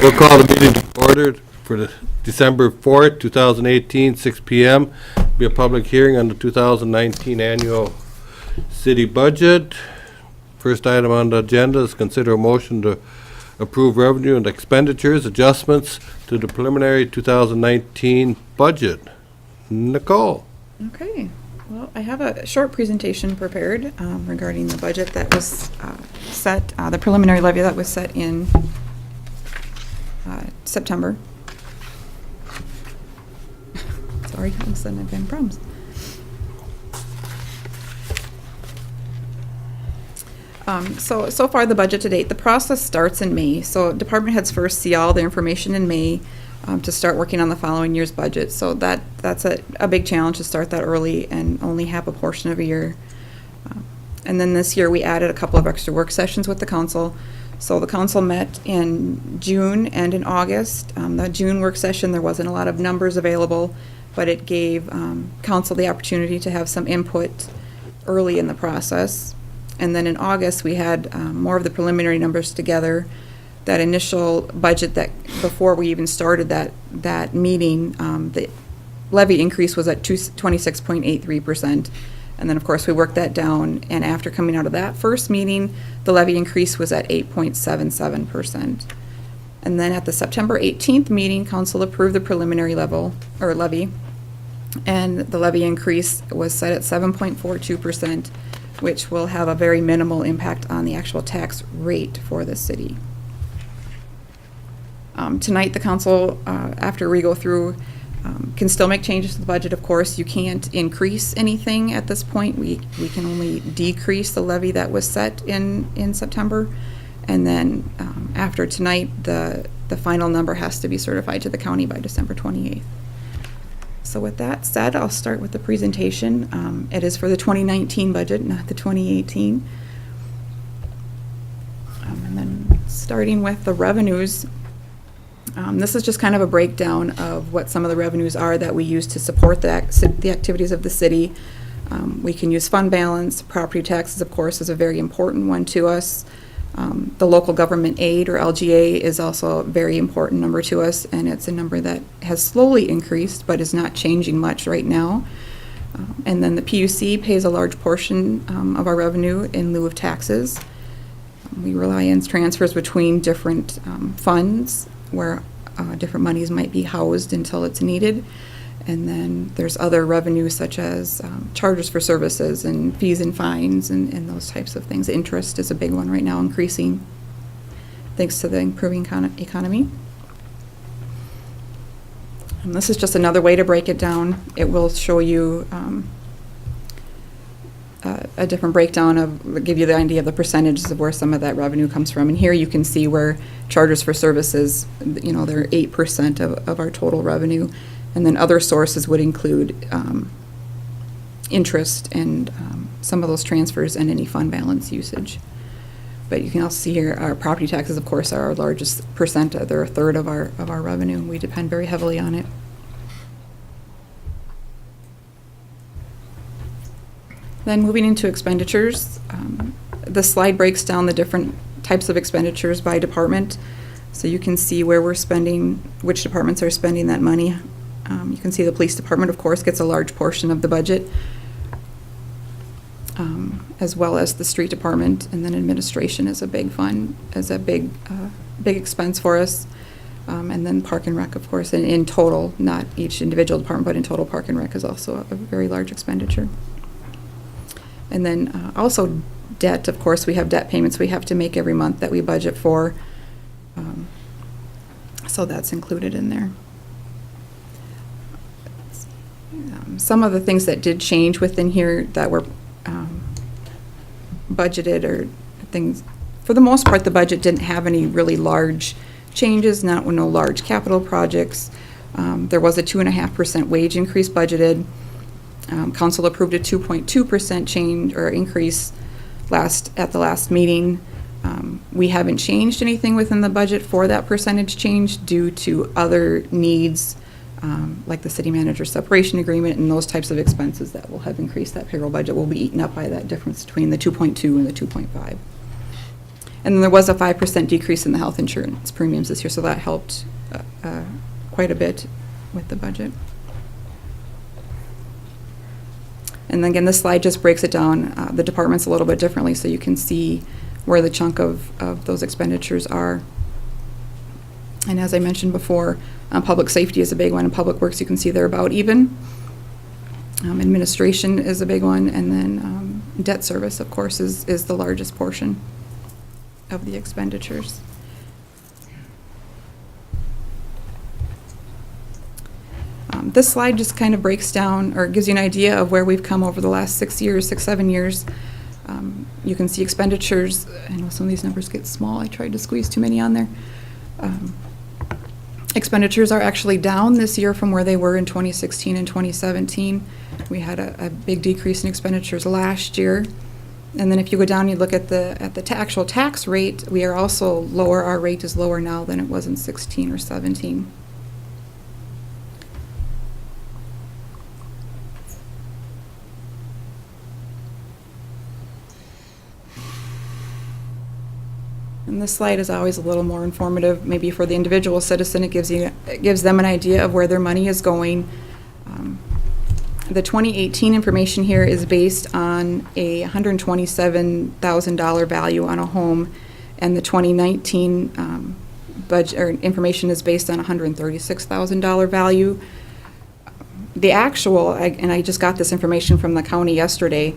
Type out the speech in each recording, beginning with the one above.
We'll call the meeting to order for the December 4th, 2018, 6 p.m. Be a public hearing on the 2019 annual city budget. First item on the agenda is consider a motion to approve revenue and expenditures adjustments to the preliminary 2019 budget. Nicole. Okay, well, I have a short presentation prepared regarding the budget that was set, the preliminary levy that was set in September. Sorry, all of a sudden I've been problems. So far the budget to date, the process starts in May. So department heads first see all the information in May to start working on the following year's budget. So that's a big challenge to start that early and only have a portion of a year. And then this year we added a couple of extra work sessions with the council. So the council met in June and in August. The June work session, there wasn't a lot of numbers available, but it gave council the opportunity to have some input early in the process. And then in August, we had more of the preliminary numbers together. That initial budget that before we even started that meeting, the levy increase was at 26.83%. And then, of course, we worked that down. And after coming out of that first meeting, the levy increase was at 8.77%. And then at the September 18th meeting, council approved the preliminary levy. And the levy increase was set at 7.42%, which will have a very minimal impact on the actual tax rate for the city. Tonight, the council, after we go through, can still make changes to the budget. Of course, you can't increase anything at this point. We can only decrease the levy that was set in September. And then after tonight, the final number has to be certified to the county by December 28th. So with that said, I'll start with the presentation. It is for the 2019 budget, not the 2018. And then starting with the revenues, this is just kind of a breakdown of what some of the revenues are that we use to support the activities of the city. We can use fund balance. Property taxes, of course, is a very important one to us. The local government aid, or LGA, is also a very important number to us, and it's a number that has slowly increased but is not changing much right now. And then the PUC pays a large portion of our revenue in lieu of taxes. We rely on transfers between different funds where different monies might be housed until it's needed. And then there's other revenues such as charges for services and fees and fines and those types of things. Interest is a big one right now, increasing thanks to the improving economy. And this is just another way to break it down. It will show you a different breakdown give you the idea of the percentages of where some of that revenue comes from. And here you can see where charges for services, they're 8% of our total revenue. And then other sources would include interest and some of those transfers and any fund balance usage. But you can also see here our property taxes, of course, are our largest percent. They're a third of our revenue, and we depend very heavily on it. Then moving into expenditures, the slide breaks down the different types of expenditures by department. So you can see where we're spending, which departments are spending that money. You can see the police department, of course, gets a large portion of the budget, as well as the street department, and then administration is a big big expense for us. And then park and rec, of course, and in total, not each individual department, but in total, park and rec is also a very large expenditure. And then also debt, of course, we have debt payments we have to make every month that we budget for. So that's included in there. Some of the things that did change within here that were budgeted or things, for the most part, the budget didn't have any really large changes, no large capital projects. There was a 2.5% wage increase budgeted. Council approved a 2.2% change or increase at the last meeting. We haven't changed anything within the budget for that percentage change due to other needs, like the city manager separation agreement and those types of expenses that will have increased that payroll budget will be eaten up by that difference between the 2.2 and the 2.5. And then there was a 5% decrease in the health insurance premiums this year, so that helped quite a bit with the budget. And then again, this slide just breaks it down, the departments a little bit differently, so you can see where the chunk of those expenditures are. And as I mentioned before, public safety is a big one, and public works, you can see they're about even. Administration is a big one, and then debt service, of course, is the largest portion of the expenditures. This slide just kind of breaks down, or gives you an idea of where we've come over the last 6 years, 7 years. You can see expenditures. I know some of these numbers get small. I tried to squeeze too many on there. Expenditures are actually down this year from where they were in 2016 and 2017. We had a big decrease in expenditures last year. And then if you go down, you look at the actual tax rate, we are also lower. Our rate is lower now than it was in 16 or 17. And this slide is always a little more informative. Maybe for the individual citizen, it gives them an idea of where their money is going. The 2018 information here is based on a $127,000 value on a home, and the 2019 budget or information is based on a $136,000 value. The actual, and I just got this information from the county yesterday.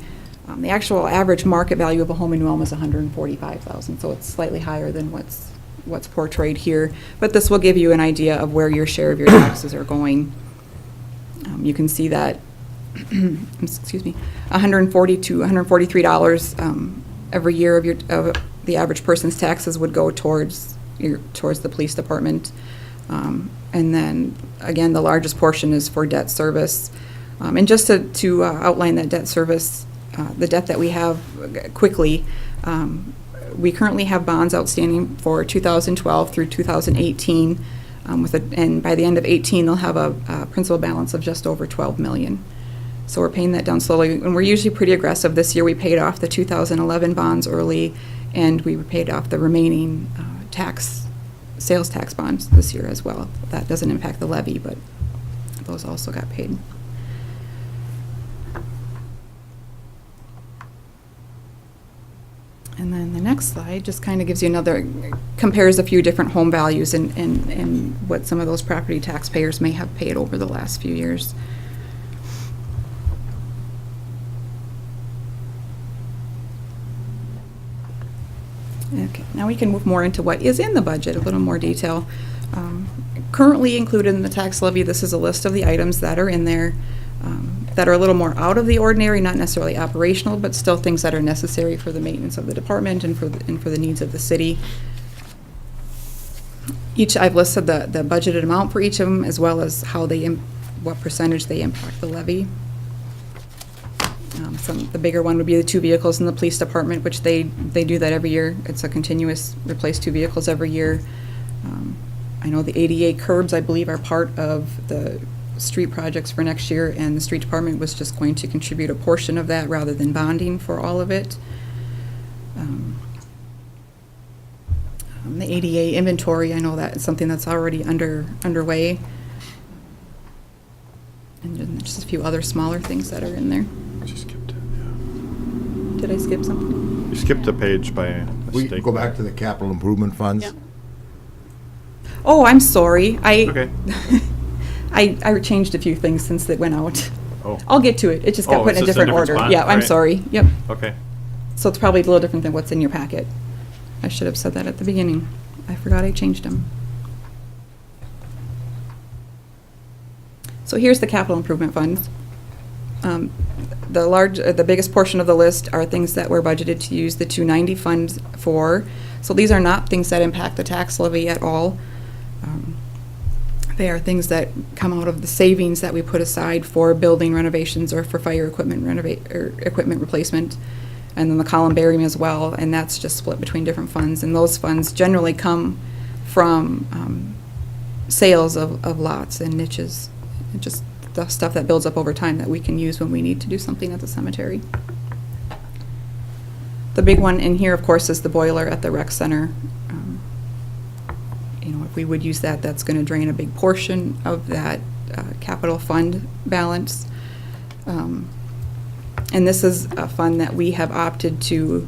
The actual average market value of a home in New Ulm is $145,000, so it's slightly higher than what's portrayed here. But this will give you an idea of where your share of your taxes are going. You can see that, excuse me, $140 to $143 every year of the average person's taxes would go towards the police department. And then again, the largest portion is for debt service. And just to outline that debt service. The debt that we have quickly, we currently have bonds outstanding for 2012 through 2018, and by the end of 18 they'll have a principal balance of just over $12 million. So we're paying that down slowly, and we're usually pretty aggressive. This year we paid off the 2011 bonds early, and we paid off the remaining sales tax bonds this year as well. That doesn't impact the levy, but those also got paid. And then the next slide just kind of gives you compares a few different home values and what some of those property taxpayers may have paid over the last few years. Okay, now we can move more into what is in the budget, a little more detail. Currently included in the tax levy, this is a list of the items that are in there. That are a little more out of the ordinary, not necessarily operational, but still things that are necessary for the maintenance of the department and for the needs of the city. I've listed the budgeted amount for each of them, as well as what percentage they impact the levy. The bigger one would be the 2 vehicles in the police department, which they do that every year. It's a continuous replace 2 vehicles every year. I know the ADA curbs, I believe, are part of the street projects for next year, and the street department was just going to contribute a portion of that rather than bonding for all of it. The ADA inventory, I know that is something that's already underway. And then just a few other smaller things that are in there. She skipped it, yeah. Did I skip something? You skipped a page by We mistake. go back to the capital improvement funds. Yeah. Oh, I'm sorry. Okay. I changed a few things since it went out. Oh. I'll get to it. It just got Oh, put in a it's just in a different different order. spot? Yeah, I'm Alright. sorry. Yep. Okay. So it's probably a little different than what's in your packet. I should have said that at the beginning. I forgot I changed them. So here's the capital improvement funds. The biggest portion of the list are things that we're budgeted to use the 290 funds for. So these are not things that impact the tax levy at all. They are things that come out of the savings that we put aside for building renovations or for fire equipment equipment replacement, and then the columbarium as well, and that's just split between different funds. And those funds generally come from sales of lots and niches, and just the stuff that builds up over time that we can use when we need to do something at the cemetery. The big one in here, of course, is the boiler at the rec center. If we would use that, that's going to drain a big portion of that capital fund balance. And this is a fund that we have opted to,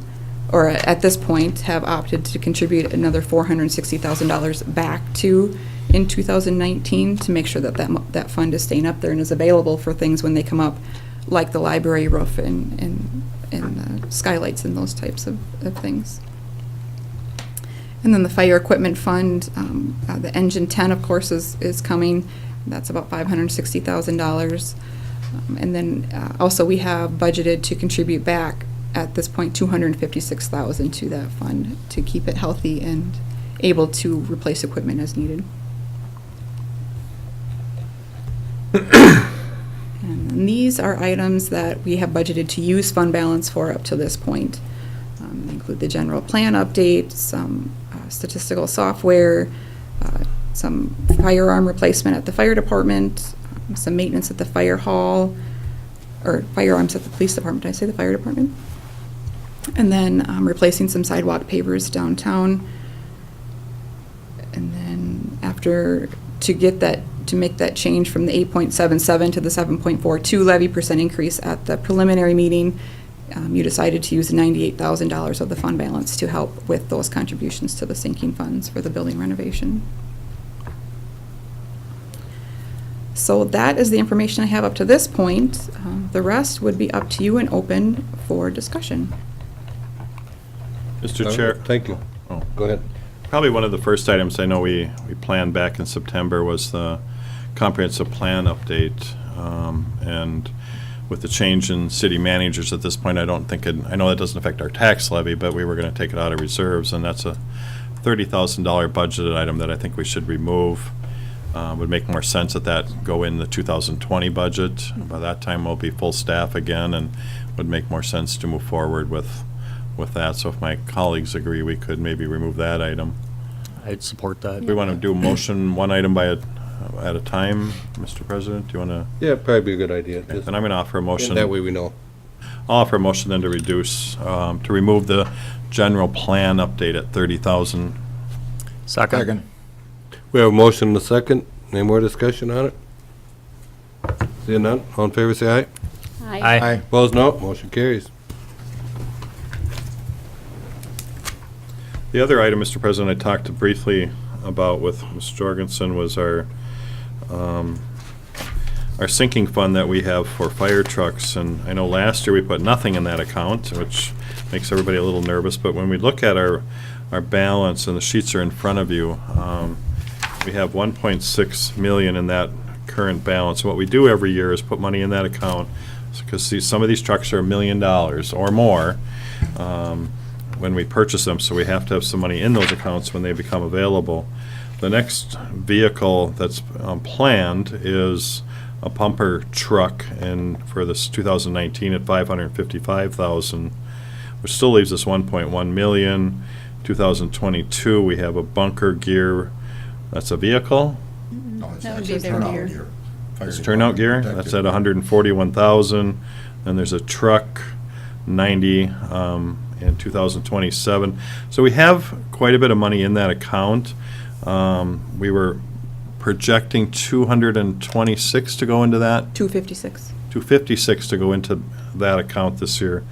or at this point, have opted to contribute another $460,000 back to in 2019 to make sure that that fund is staying up there and is available for things when they come up, like the library roof and skylights and those types of things. And then the fire equipment fund, the engine 10, of course, is coming. That's about $560,000. And then also we have budgeted to contribute back at this point $256,000 to that fund to keep it healthy and able to replace equipment as needed. And these are items that we have budgeted to use fund balance for up to this point. They include the general plan update, some statistical software, some firearm replacement at the fire department, some maintenance at the fire hall, or firearms at the police department. Did I say the fire department? And then replacing some sidewalk pavers downtown. And then after, to make that change from the 8.77 to the 7.42 levy percent increase at the preliminary meeting, you decided to use $98,000 of the fund balance to help with those contributions to the sinking funds for the building renovation. So that is the information I have up to this point. The rest would be up to you and open for discussion. Mr. Chair. Thank you. Oh. Go ahead. Probably one of the first items I know we planned back in September was the comprehensive plan update. And with the change in city managers at this point, I don't think I know that doesn't affect our tax levy, but we were going to take it out of reserves, and that's a $30,000 budgeted item that I think we should remove. Would make more sense that go in the 2020 budget. By that time, we'll be full staff again, and would make more sense to move forward with that. So if my colleagues agree, we could maybe remove that item. I'd support that. We want to do a motion one item at a time, Mr. President? Do you want to? Yeah, probably be a good idea. Just- Then I'm going to offer a motion. That way we know. I'll offer a motion then to reduce, to remove the general plan update at 30,000. Second. We have a motion and a second. Any more discussion on it? Seeing none, all in favor say aye. Aye. Opposed, no. Motion carries. The other item, Mr. President, I talked briefly about with Mr. Jorgensen was our sinking fund that we have for fire trucks. And I know last year we put nothing in that account, which makes everybody a little nervous. But when we look at our balance, and the sheets are in front of you, we have 1.6 million in that current balance. What we do every year is put money in that account, because some of these trucks are $1 million or more when we purchase them, so we have to have some money in those accounts when they become available. The next vehicle that's planned is a pumper truck, and for this 2019 at $555,000, which still leaves us 1.1 million. 2022 we have a bunker gear. That's a vehicle. No, it's That would actually be their turnout gear. gear. Fire It's turnout gear. department That's at 141,000. Then there's a truck, 90 in 2027. So we have quite a bit of money in that account. We were projecting 226 to go into that. 256. 256 to go into that account this year.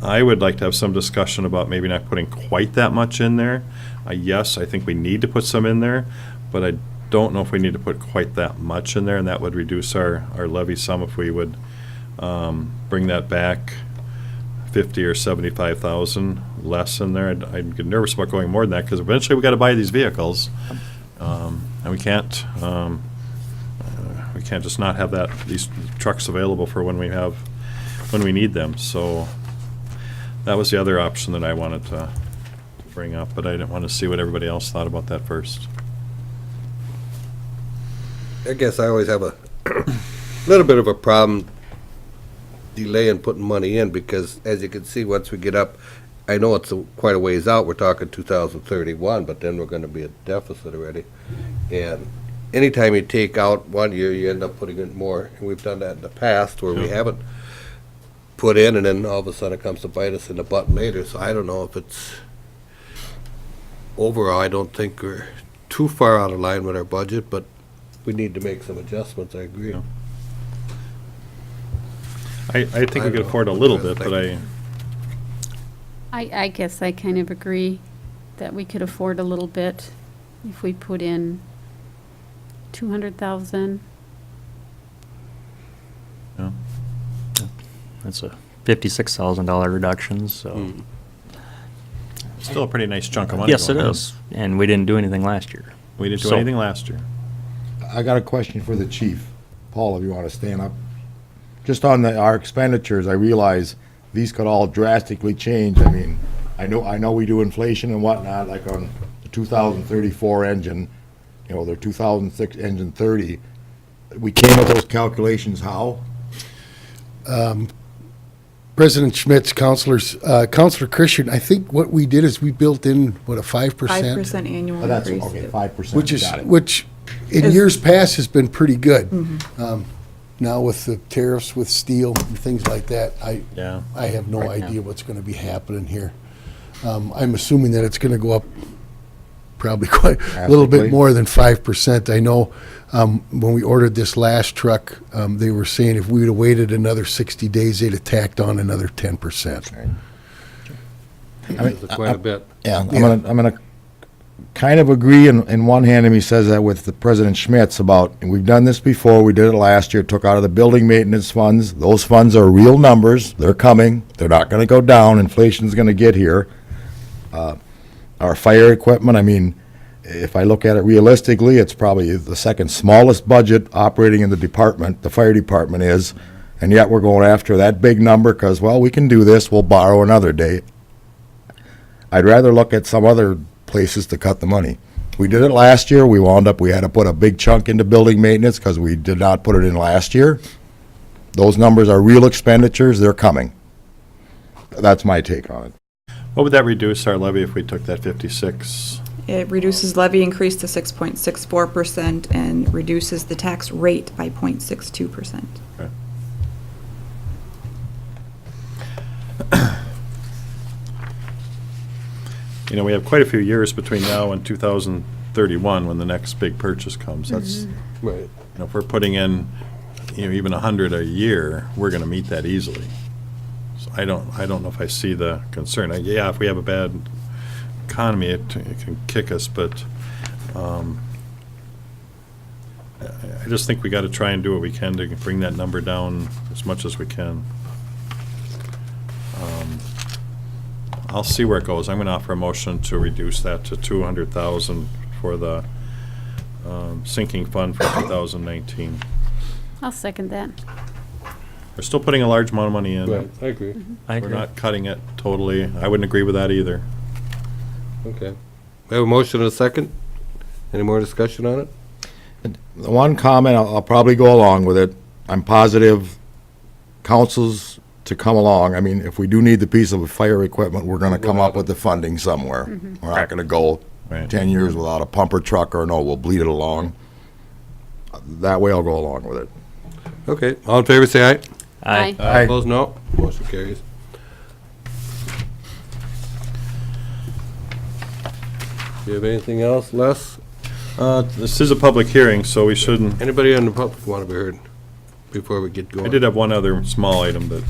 I would like to have some discussion about maybe not putting quite that much in there. Yes, I think we need to put some in there, but I don't know if we need to put quite that much in there, and that would reduce our levy sum if we would bring that back 50 or 75,000 less in there. I'd get nervous about going more than that, because eventually we got to buy these vehicles, and we can't just not have these trucks available for when we need them. So that was the other option that I wanted to bring up, but I didn't want to see what everybody else thought about that first. I guess I always have a little bit of a problem delaying putting money in, because as you can see, once we get up, I know it's quite a ways out, we're talking 2031, but then we're going to be at deficit already. And anytime you take out one year, you end up putting in more, and we've done that in the past where we Yeah. haven't put in, and then all of a sudden it comes to bite us in the butt later, so I don't know if it's, overall, I don't think we're too far out of line with our budget, but we need to make some adjustments, I agree. Yeah. I think we don't could know. afford a little bit, but I guess I kind of agree that we could afford a little bit if we put in 200,000. yeah. That's a $56,000 reduction, so. Hmm. Still a pretty nice chunk of money. Yes, it going in. is. And we didn't do anything last year. We didn't do So- anything last year. I got a question for the chief. Paul, if you want to stand up. Just on our expenditures, I realize these could all drastically change. I mean, I know we do inflation and whatnot, like on the 2034 engine, their 2006 engine 30. We came with those calculations how? President Schmidt's counselors, Counselor Christian, I think what we did is we built in, what, a 5%? 5% annual Oh, that's, increase. okay, 5%. Which is, Got it. which in Is- years past has been pretty good. Now with the tariffs with steel and things like that, Yeah. I have no Right now. idea what's going to be happening here. I'm assuming that it's going to go up probably quite, a little bit Drastically. more than 5%. I know when we ordered this last truck, they were saying if we would have waited another 60 days, they'd have tacked on another 10%. It's quite a bit. Yeah, I'm gonna kind of agree in one hand, and he says that with the President Schmitz about, and we've done this before, we did it last year, took out of the building maintenance funds. Those funds are real numbers, they're coming, they're not gonna go down, inflation's gonna get here. Our fire equipment, I mean, if I look at it realistically, it's probably the second smallest budget operating in the department, the fire department is, and yet we're going after that big number, because, well, we can do this, we'll borrow another day. I'd rather look at some other places to cut the money. We did it last year, we had to put a big chunk into building maintenance because we did not put it in last year. Those numbers are real expenditures, they're coming. That's my take on it. What would that reduce our levy if we took that 56? It reduces levy increase to 6.64% and reduces the tax rate by 0.62%. Okay. We have quite a few years between now and 2031 when the next big purchase comes. That's, Right. if we're putting in, even 100 a year, we're going to meet that easily. So I don't know if I see the concern. Yeah, if we have a bad economy, it can kick us, but I just think we got to try and do what we can to bring that number down as much as we can. I'll see where it goes. I'm going to offer a motion to reduce that to 200,000 for the sinking fund for 2019. I'll second that. We're still putting a large amount of money in. Right, I agree. I We're agree. not cutting it totally. I wouldn't agree with that either. Okay. We have a motion and a second. Any more discussion on it? The one comment, I'll probably go along with it. I'm positive councils to come along. I mean, if we do need the piece of fire equipment, we're gonna come up with the funding somewhere. We're not gonna go Right. 10 years without a pumper truck, or no, we'll bleed it along. That way I'll go along with it. Okay, all in favor, say aye. Aye. Aye. Opposed, no. Motion carries. Do you have anything else, Les? This is a public hearing, so we shouldn't. Anybody in the public want to be heard before we get going? I did have one other small item, but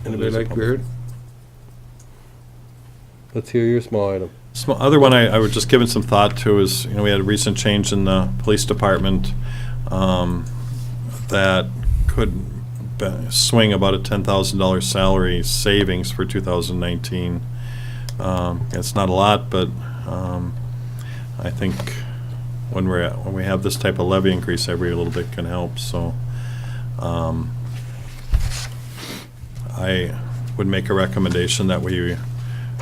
Anybody like to be heard? Let's hear your small item. Other one I was just giving some thought to is, we had a recent change in the police department that could swing about a $10,000 salary savings for 2019. It's not a lot, but I think when we have this type of levy increase, every little bit can help. So I would make a recommendation that we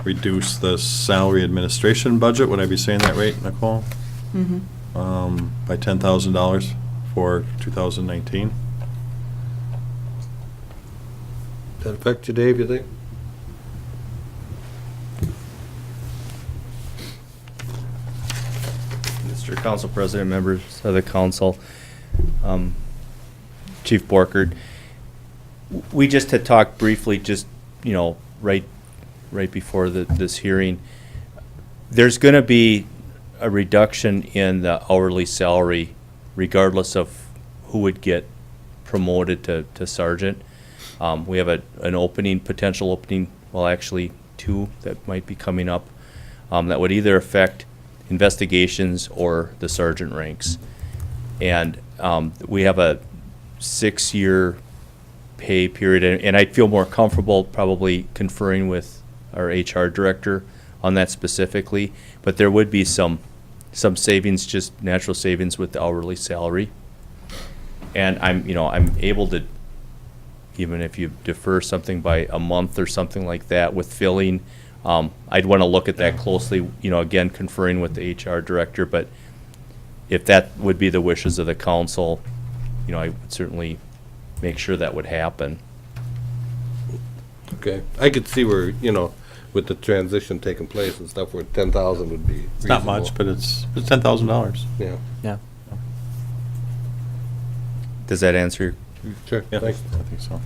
reduce the salary administration budget. Would I be saying that right, Nicole? By $10,000 for 2019. Does that affect you, Dave, you think? Mr. Council President, members of the council, Chief Borkert, We just had talked briefly, just, right before this hearing. There's going to be a reduction in the hourly salary regardless of who would get promoted to sergeant. We have an potential opening, well, actually two that might be coming up, that would either affect investigations or the sergeant ranks. And we have a 6-year pay period, and I'd feel more comfortable probably conferring with our HR director on that specifically, but there would be some savings, just natural savings with the hourly salary. And I'm able to, even if you defer something by a month or something like that with filling, I'd want to look at that closely, again, conferring with the HR director, but if that would be the wishes of the council, I would certainly make sure that would happen. Okay, I could see where, with the transition taking place and stuff, where 10,000 would be It's not reasonable. much, but it's $10,000. Yeah, Yeah. Does that answer your sure, Yeah, thanks. I think so.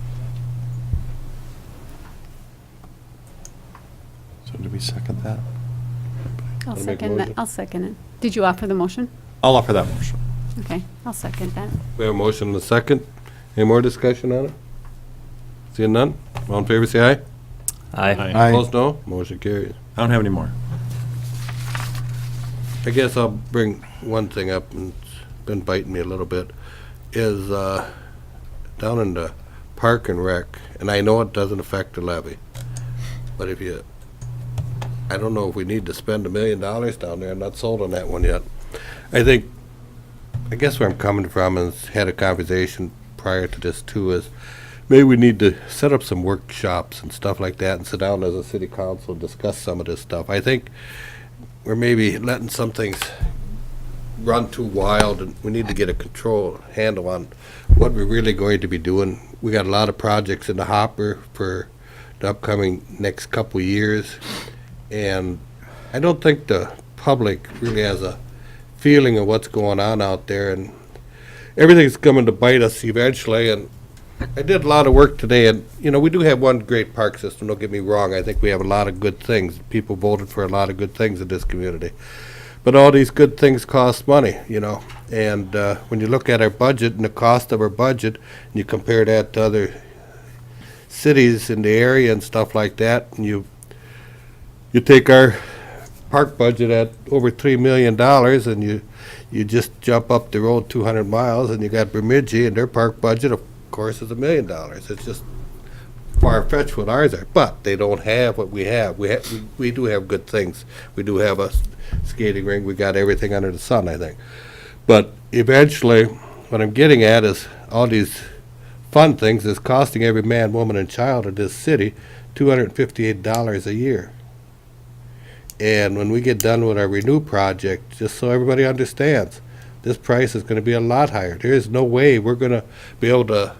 So do we second that? I'll Wanna make a second that. motion? I'll second it. Did you offer the motion? I'll offer that motion. Okay, I'll second that. We have a motion and a second. Any more discussion on it? Seeing none? All in favor, say aye. Aye. Opposed, no. Motion carries. I don't have any more. I guess I'll bring one thing up, and it's been biting me a little bit, is down in the Park and Rec, and I know it doesn't affect the levy, but I don't know if we need to spend $1 million down there. I'm not sold on that one yet. I guess where I'm coming from, and had a conversation prior to this too, is maybe we need to set up some workshops and stuff like that and sit down as a city council and discuss some of this stuff. I think we're maybe letting some things run too wild, and we need to get a handle on what we're really going to be doing. We got a lot of projects in the hopper for the upcoming next couple of years, and I don't think the public really has a feeling of what's going on out there, and everything's coming to bite us eventually. And I did a lot of work today, and we do have one great park system, don't get me wrong. I think we have a lot of good things. People voted for a lot of good things in this community, but all these good things cost money, and when you look at our budget and the cost of our budget, and you compare that to other cities in the area and stuff like that, and you take our park budget at over $3 million, and you just jump up the road 200 miles, and you got Bemidji, and their park budget, of course, is $1 million. It's just far-fetched what ours are, but they don't have what we have. We do have good things. We do have a skating rink. We got everything under the sun, I think. But eventually, what I'm getting at is all these fun things is costing every man, woman, and child in this city $258 a year. And when we get done with our Renew project, just so everybody understands, this price is going to be a lot higher. There is no way we're going to be able to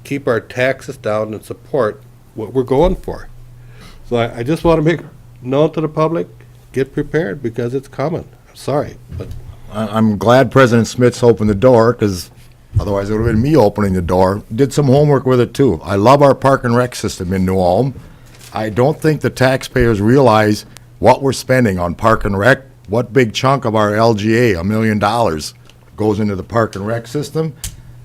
keep our taxes down and support what we're going for. So I just want to make known to the public, get prepared, because it's coming. I'm sorry, but I'm glad President Smith's opened the door, because otherwise it would have been me opening the door. Did some homework with it, too. I love our park and rec system in New Ulm. I don't think the taxpayers realize what we're spending on park and rec. What big chunk of our LGA, $1 million, goes into the park and rec system.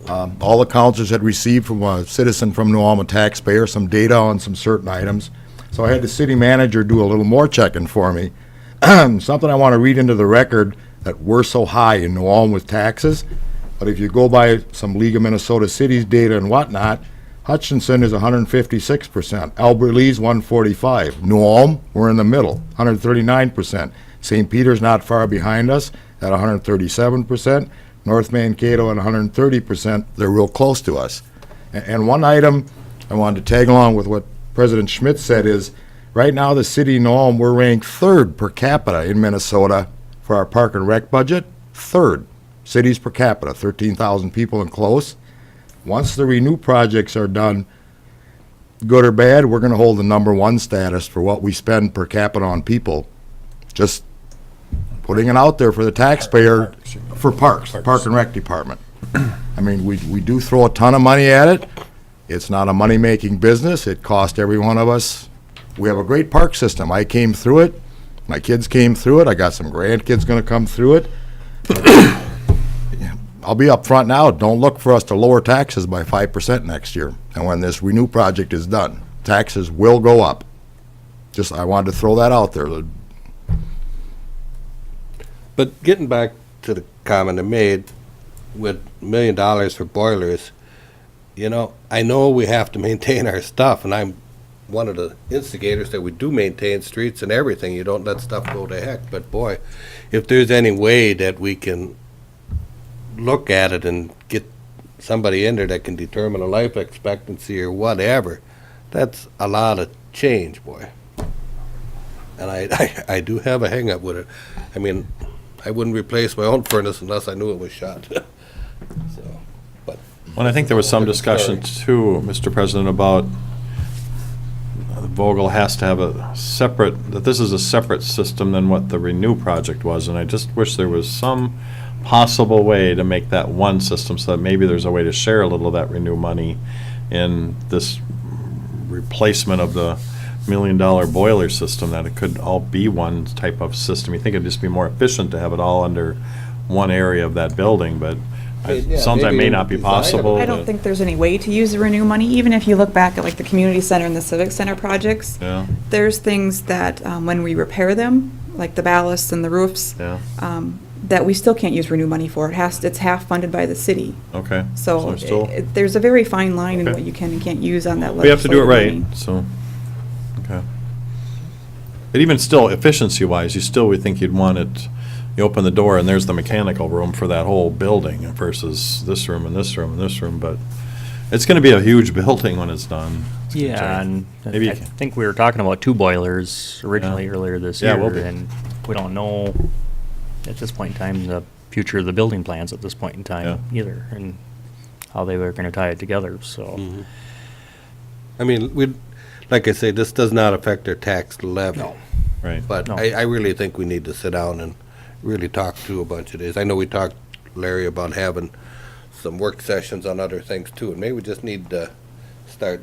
All the councilors had received from a citizen from New Ulm, a taxpayer, some data on some certain items. So I had the city manager do a little more checking for me. Something I want to read into the record, that we're so high in New Ulm with taxes, but if you go by some League of Minnesota Cities data and whatnot, Hutchinson is 156%, Albert Lee's 145%, New Ulm, we're in the middle, 139%. St. Peter's not far behind us at 137%, North Mankato at 130%, they're real close to us. And one item I wanted to tag along with what President Schmidt said is, right now the city of New Ulm, we're ranked 3rd per capita in Minnesota for our park and rec budget, 3rd. Cities per capita, 13,000 people and close. Once the Renew projects are done, good or bad, we're going to hold the #1 status for what we spend per capita on people. Just putting it out there for the taxpayer, for parks, Park and Rec Department. I mean, we do throw a ton of money at it, It's not a money-making business. It cost every one of us. We have a great park system. I came through it. My kids came through it. I got some grandkids gonna come through it. I'll be up front now. Don't look for us to lower taxes by 5% next year. And when this renew project is done, taxes will go up. Just, I wanted to throw that out there. But getting back to the comment I made, with $1 million for boilers, you know, I know we have to maintain our stuff, and I'm one of the instigators that we do maintain streets and everything. You don't let stuff go to heck. But boy, if there's any way that we can look at it and get somebody in there that can determine a life expectancy or whatever, that's a lot of change, boy. And I do have a hang up with it. I mean, I wouldn't replace my own furnace unless I knew it was shot. So, but Well, I think there was some discussion too, Mr. President, about Vogel has to have a separate, that this is a separate system than what the Renew project was, and I just wish there was some possible way to make that one system, so that maybe there's a way to share a little of that Renew money in this replacement of the $1 million boiler system, that it could all be one type of system. You think it'd just be more efficient to have it all under one area of that building, but Yeah, sounds like maybe may not be design it. possible. I don't to- think there's any way to use the Renew money, even if you look back at like the community center and the civic center projects. Yeah, There's things that, when we repair them, like the ballasts and the roofs, yeah, that we still can't use Renew money for. It's half funded by the city. okay. So we're still- there's a very fine line in Okay. what you can and can't use on that We have to do it legislative right, money. so, okay. But even still, efficiency-wise, you still would think you'd want it, you open the door and there's the mechanical room for that whole building versus this room and this room and this room, but it's gonna be a huge building when it's done. It's gonna Yeah, take- and Maybe I you can- think we were talking about 2 boilers originally Yeah. earlier this Yeah, year. we'll be. And we don't know at this point in time the future of the building plans at this point in time either, and how they were gonna tie it together, so. I mean, like I say, this does not affect our tax levy. Right. But No. I really think we need to sit down and really talk through a bunch of this. I know we talked, Larry, about having some work sessions on other things too, and maybe we just need to start,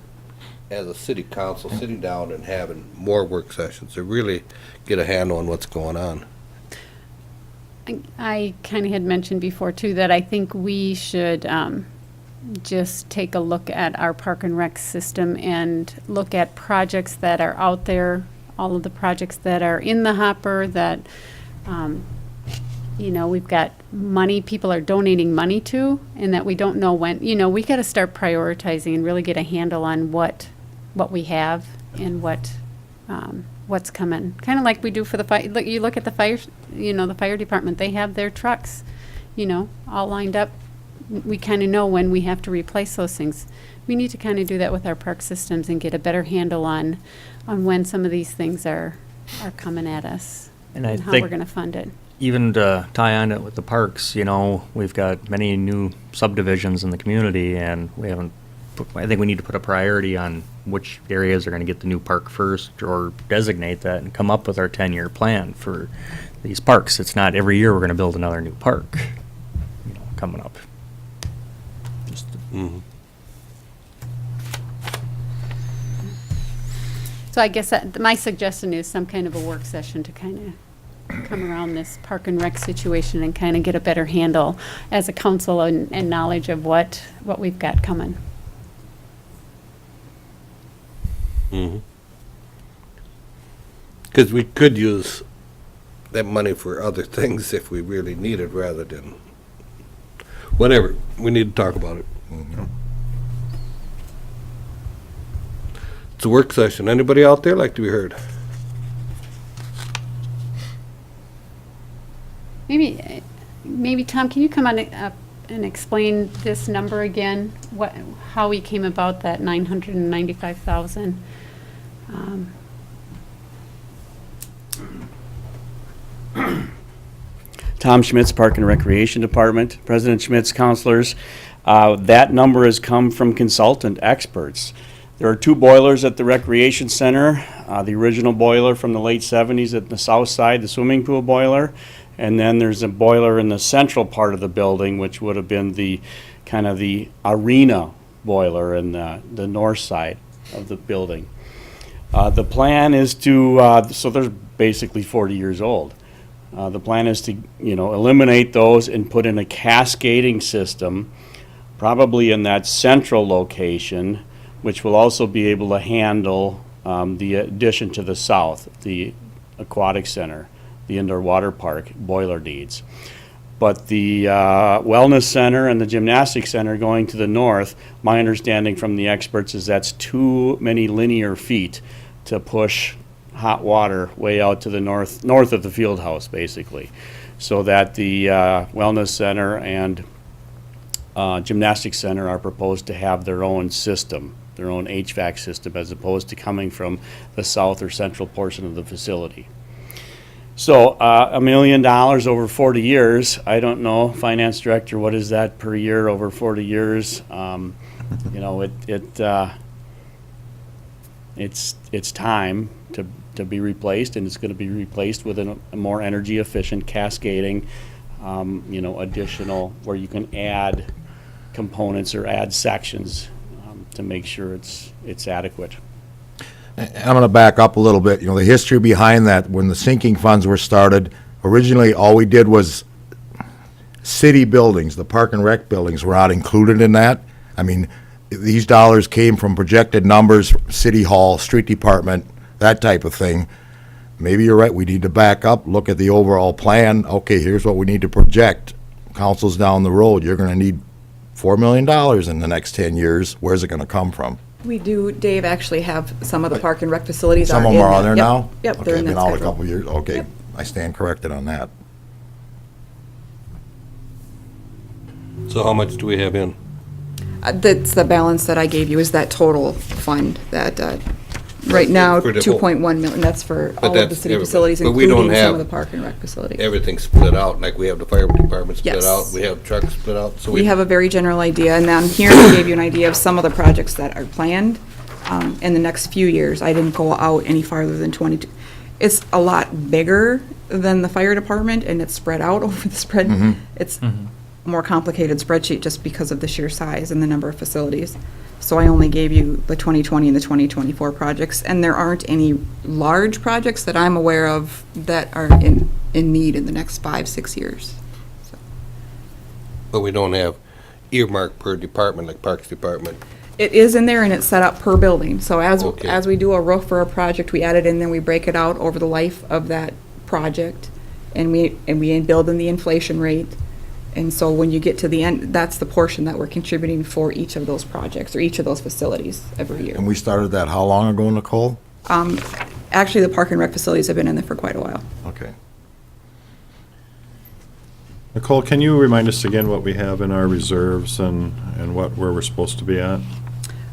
as a city council, sitting down and having more work sessions to really get a handle on what's going on. I kind of had mentioned before too that I think we should just take a look at our park and rec system and look at projects that are out there, all of the projects that are in the hopper that, you know, we've got money, people are donating money to, and that we don't know when, you know, we got to start prioritizing and really get a handle on what we have and what's coming. Kind of like we do for the fire. Look, you look at the fire, you know, the fire department, they have their trucks, you know, all lined up. We kind of know when we have to replace those things. We need to kind of do that with our park systems and get a better handle on when some of these things are coming at us And I and how we're think going to fund it. even to tie on it with the parks, you know, we've got many new subdivisions in the community, and we haven't, I think we need to put a priority on which areas are gonna get the new park first, or designate that and come up with our 10-year plan for these parks. It's not every year we're gonna build another new park, you know, coming up. Just So I guess that, my suggestion is some kind of a work session to kind of come around this park and rec situation and kind of get a better handle as a council and knowledge of what we've got coming. Because we could use that money for other things if we really need it, rather than, whatever, we need to talk about it. It's a work session. Anybody out there like to be heard? Maybe Tom, can you come on up and explain this number again? How we came about that 995,000? Tom Schmitz, Park and Recreation Department, President Schmitz, counselors. That number has come from consultant experts. There are 2 boilers at the Recreation Center. The original boiler from the late 70s at the south side, the swimming pool boiler. And then there's a boiler in the central part of the building, which would have been the kind of the arena boiler in the north side of the building. The plan is to, so they're basically 40 years old. The plan is to, eliminate those and put in a cascading system, probably in that central location, which will also be able to handle the addition to the south, the aquatic center, the indoor water park boiler needs. But the wellness center and the gymnastics center going to the north, my understanding from the experts is that's too many linear feet to push hot water way out to the north of the field house, basically. So that the wellness center and gymnastics center are proposed to have their own system, their own HVAC system, as opposed to coming from the south or central portion of the facility. So, $1 million over 40 years, I don't know, finance director, what is that per year over 40 years? It's time to be replaced, and it's gonna be replaced with a more energy efficient cascading, additional, where you can add components or add sections, to make sure it's adequate. I'm going to back up a little bit. The history behind that, when the sinking funds were started, originally all we did was city buildings, the park and rec buildings were not included in that. I mean, these dollars came from projected numbers, city hall, street department, that type of thing. Maybe you're right, we need to back up, look at the overall plan. Okay, here's what we need to project. Council's down the road, you're going to need $4 million in the next 10 years. Where's it going to come from? We do, Dave, actually have some of the park and rec facilities are in Some of them are on there Yep. now? Yep, they're Okay, in that been out a schedule. couple of years, okay. Yep. I stand corrected on that. So how much do we have in? That's the balance that I gave you, is that total fund, that, right now, For the whole- 2.1 million, that's for all of the that's city everybody. facilities, But we don't including some have of the park and rec facilities. Everything split out, like we have the fire department split Yes. out, we have trucks split out, so We have a very general idea, and then here I gave you an idea of some of the projects that are planned in the next few years. I didn't go out any farther than 22. It's a lot bigger than the fire department, and it's spread out over the spread. It's a more complicated spreadsheet just because of the sheer size and the number of facilities. So I only gave you the 2020 and the 2024 projects, and there aren't any large projects that I'm aware of that are in need in the next 5-6 years. But we don't have earmark per department, like Parks Department. It is in there, and it's set up per building. So Okay. as we do a roof for a project, we add it in, then we break it out over the life of that project, and we build in the inflation rate. And so when you get to the end, that's the portion that we're contributing for each of those projects or each of those facilities every year. And we started that how long ago, Nicole? Actually, the park and rec facilities have been in there for quite a while. Okay. Nicole, can you remind us again what we have in our reserves and where we're supposed to be at?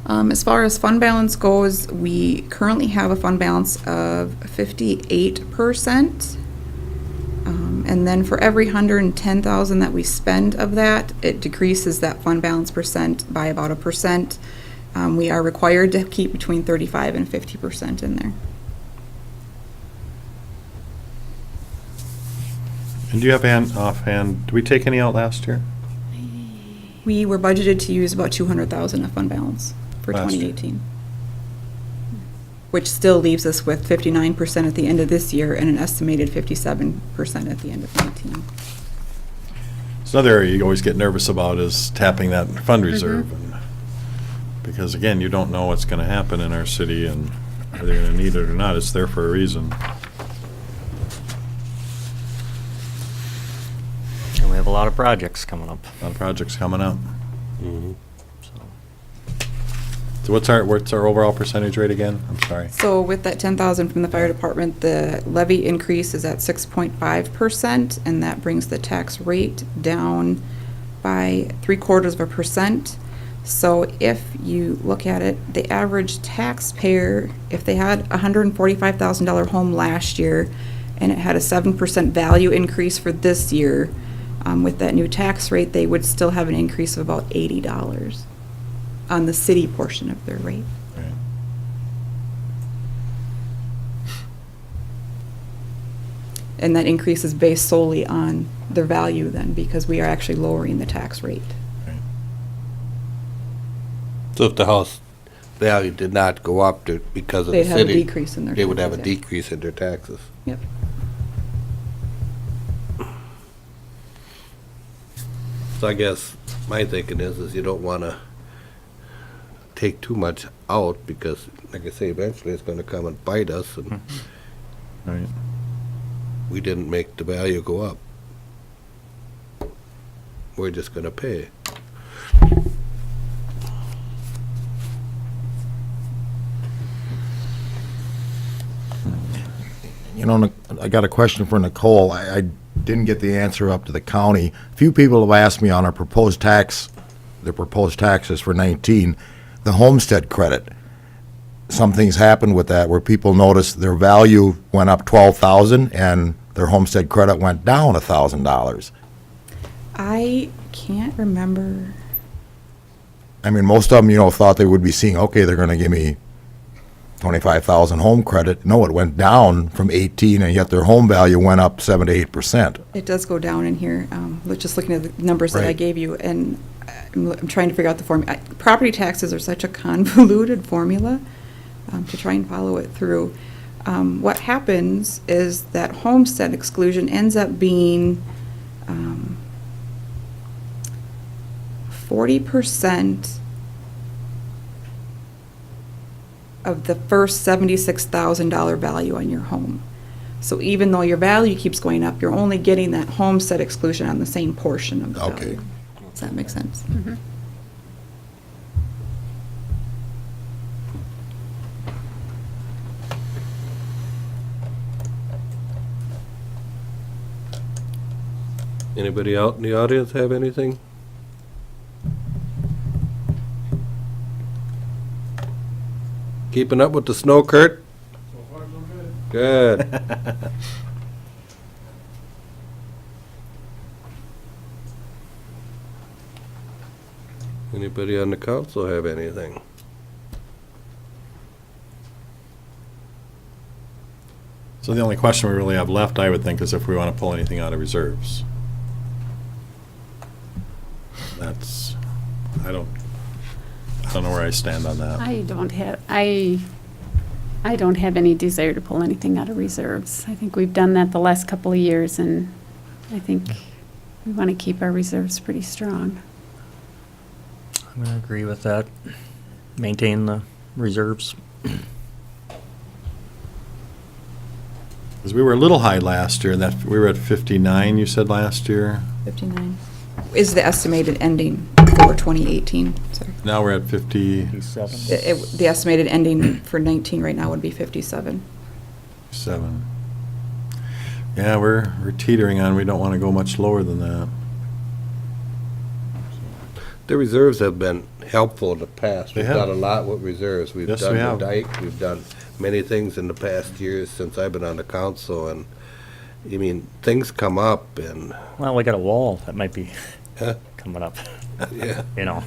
As far as fund balance goes, we currently have a fund balance of 58%. And then for every 110,000 that we spend of that, it decreases that fund balance percent by about 1%. We are required to keep between 35 and 50% in there. And do you have offhand, did we take any out last year? We were budgeted to use about 200,000 of fund balance for Last year. 2018. Which still leaves us with 59% at the end of this year and an estimated 57% at the end of 19. So another area you always get nervous about is tapping that fund reserve. And- Because again, you don't know what's gonna happen in our city and whether you're gonna need it or not. It's there for a reason. And we have a lot of projects coming up, A lot of projects coming up. Mm-hmm. so. So what's our overall percentage rate again? I'm sorry. So with that 10,000 from the fire department, the levy increase is at 6.5%, and that brings the tax rate down by 0.75%. So if you look at it, the average taxpayer, if they had a $145,000 home last year and it had a 7% value increase for this year, with that new tax rate, they would still have an increase of about $80 on the city portion of their rate. Right. And that increase is based solely on their value then, because we are actually lowering the tax rate. Right. So if the house value did not go up because of the They'd have a city. decrease in their They would have a taxes, yeah. decrease in their taxes. Yep. So I guess my thinking is you don't wanna take too much out, because, like I say, eventually it's gonna come and bite us, and Right. we didn't make the value go up. We're just gonna pay. You know, I got a question for Nicole. I didn't get the answer up to the county. A few people have asked me on our proposed taxes for 19, the homestead credit. Some things happened with that where people noticed their value went up 12,000 and their homestead credit went down $1,000. I can't remember. I mean, most of them, thought they would be seeing, okay, they're gonna give me 25,000 home credit. No, it went down from 18, and yet their home value went up 7 to 8%. It does go down in here, just looking at the numbers that I Right. gave you, and I'm trying to figure out the formula. Property taxes are such a convoluted formula to try and follow it through. What happens is that homestead exclusion ends up being 40% of the first $76,000 value on your home. So even though your value keeps going up, you're only getting that homestead exclusion on the same portion of the Okay. value. Does that make sense? Anybody out in the audience have anything? Keeping up with the snow, Kurt? Good. Anybody on the council have anything? So the only question we really have left, I would think, is if we want to pull anything out of reserves. That's, I don't know where I stand on that. I don't have any desire to pull anything out of reserves. I think we've done that the last couple of years, and I think we want to keep our reserves pretty strong. I'm gonna agree with that. Maintain the reserves. Because we were a little high last year, that, we were at 59, you said last year? 59 is the estimated ending for 2018, sorry. Now we're at 50. 57. The estimated ending for 19 right now would be 57. 7. Yeah, we're teetering on, we don't want to go much lower than that. The reserves have been helpful in the past. They We've have. done a lot with reserves. We've Yes, done we the have. dike, we've done many things in the past years since I've been on the council, and, I mean, things come up, and, Well, we got a wall that might be Huh? coming up, yeah. you know.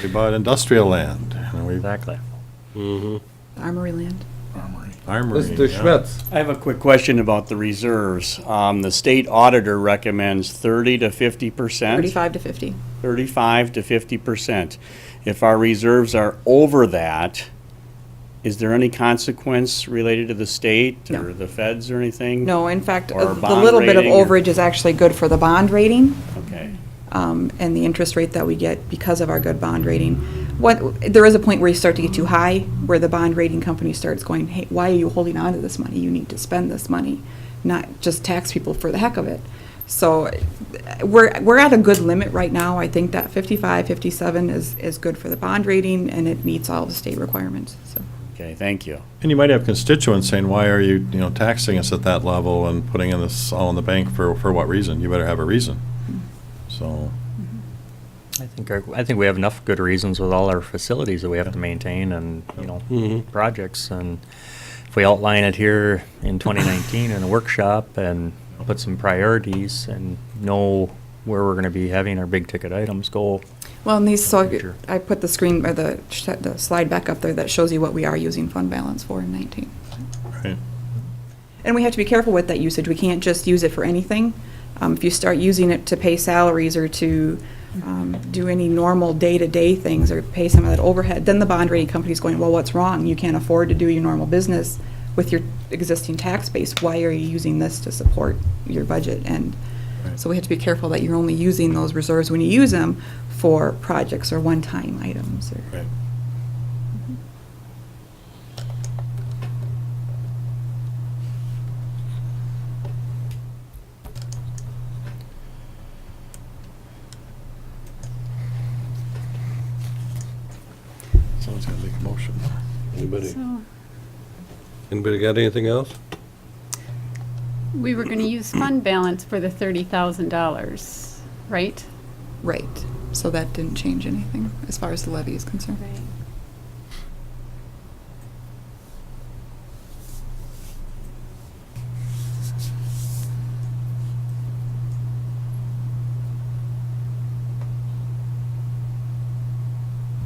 We bought industrial land, and we, Exactly. Mm-hmm. Armory land. armory. Mr. yeah. Schmitz? I have a quick question about the reserves. The state auditor recommends 30 to 50%. 35 to 50. 35 to 50%. If our reserves are over that, is there any consequence related to the state No. or the feds or anything? No, in fact, Or the bond little bit of rating or- overage is actually good for the bond rating, Okay. and the interest rate that we get because of our good bond rating. There is a point where you start to get too high, where the bond rating company starts going, hey, why are you holding on to this money? You need to spend this money, not just tax people for the heck of it. So we're at a good limit right now. I think that 55, 57 is good for the bond rating, and it meets all the state requirements, so. Okay, thank you. And you might have constituents saying, why are you, taxing us at that level and putting in this all in the bank for what reason? You better have a reason. So, I think we have enough good reasons with all our facilities that we have to maintain and, Mhm. projects. And if we outline it here in 2019 in a workshop and put some priorities and know where we're gonna be having our big ticket items go. Well, and these, so Sure. I put the screen, or the slide back up there that shows you what we are using fund balance for in 19. right. And we have to be careful with that usage. We can't just use it for anything. If you start using it to pay salaries or to do any normal day-to-day things or pay some of that overhead, then the bond rating company's going, well, what's wrong? You can't afford to do your normal business with your existing tax base. Why are you using this to support your budget? And so we have to be careful that you're only using those reserves when you use them for projects or one-time items. Or Right. Someone's gonna make a motion. Anybody, So anybody got anything else? we were going to use fund balance for the $30,000, right? Right. So that didn't change anything as far as the levy is concerned. Right.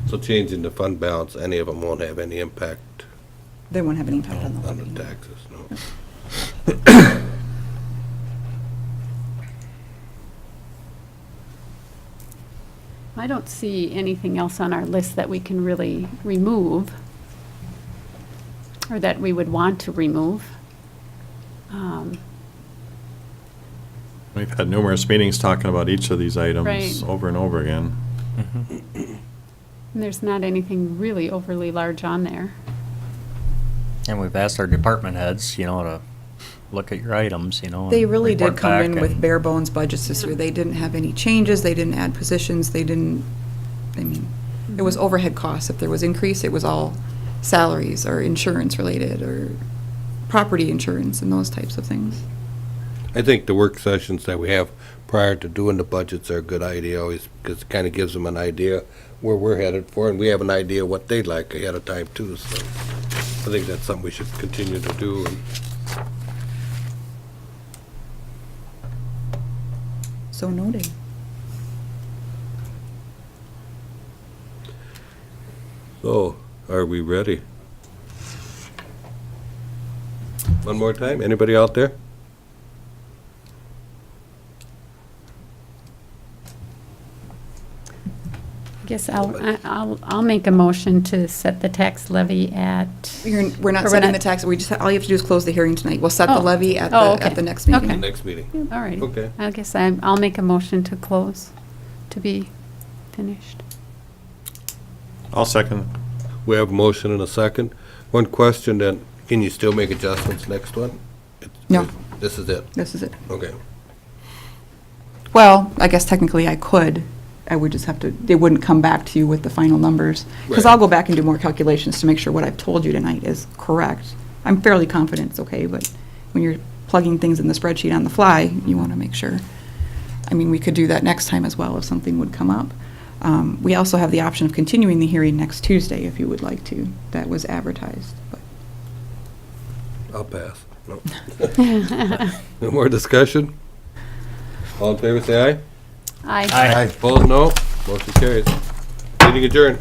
So changing the fund balance, any of them won't have any impact They won't have any impact on the on levy. the taxes, no. I don't see anything else on our list that we can really remove, or that we would want to remove. We've had numerous meetings talking about each of these items Right. over and over again. And there's not anything really overly large on there. And we've asked our department heads, you know, to look at your items, you know. They and really did report come back in with and- bare bones budgets this year. They didn't have any changes, they didn't add positions, they didn't, I mean, it was overhead costs. If there was increase, it was all salaries or insurance related or property insurance and those types of things. I think the work sessions that we have prior to doing the budgets are a good idea always, because it kind of gives them an idea where we're headed for, and we have an idea what they'd like ahead of time too, so I think that's something we should continue to do. And So noted. so, are we ready? One more time, anybody out there? I guess I'll make a motion to set the tax levy at, We're not Or we're setting not- the tax, we just, all you have to do is close the hearing tonight. We'll set the Oh. levy at Oh, the, at okay. the next meeting. Okay. Next meeting. all right. Okay. I guess I'll make a motion to close, to be finished. I'll second. We have a motion and a second. One question then, can you still make adjustments next one? No. This is it? This is it. Okay. Well, I guess technically I could. I would just have to, they wouldn't come back to you with the final numbers. Because Right. I'll go back and do more calculations to make sure what I've told you tonight is correct. I'm fairly confident it's okay, but when you're plugging things in the spreadsheet on the fly, you want to make sure. I mean, we could do that next time as well if something would come up. We also have the option of continuing the hearing next Tuesday if you would like to. That was advertised, but. I'll pass. No. No more discussion? All in favor, say aye. Aye. Opposed, no. Motion carries. Meeting adjourned.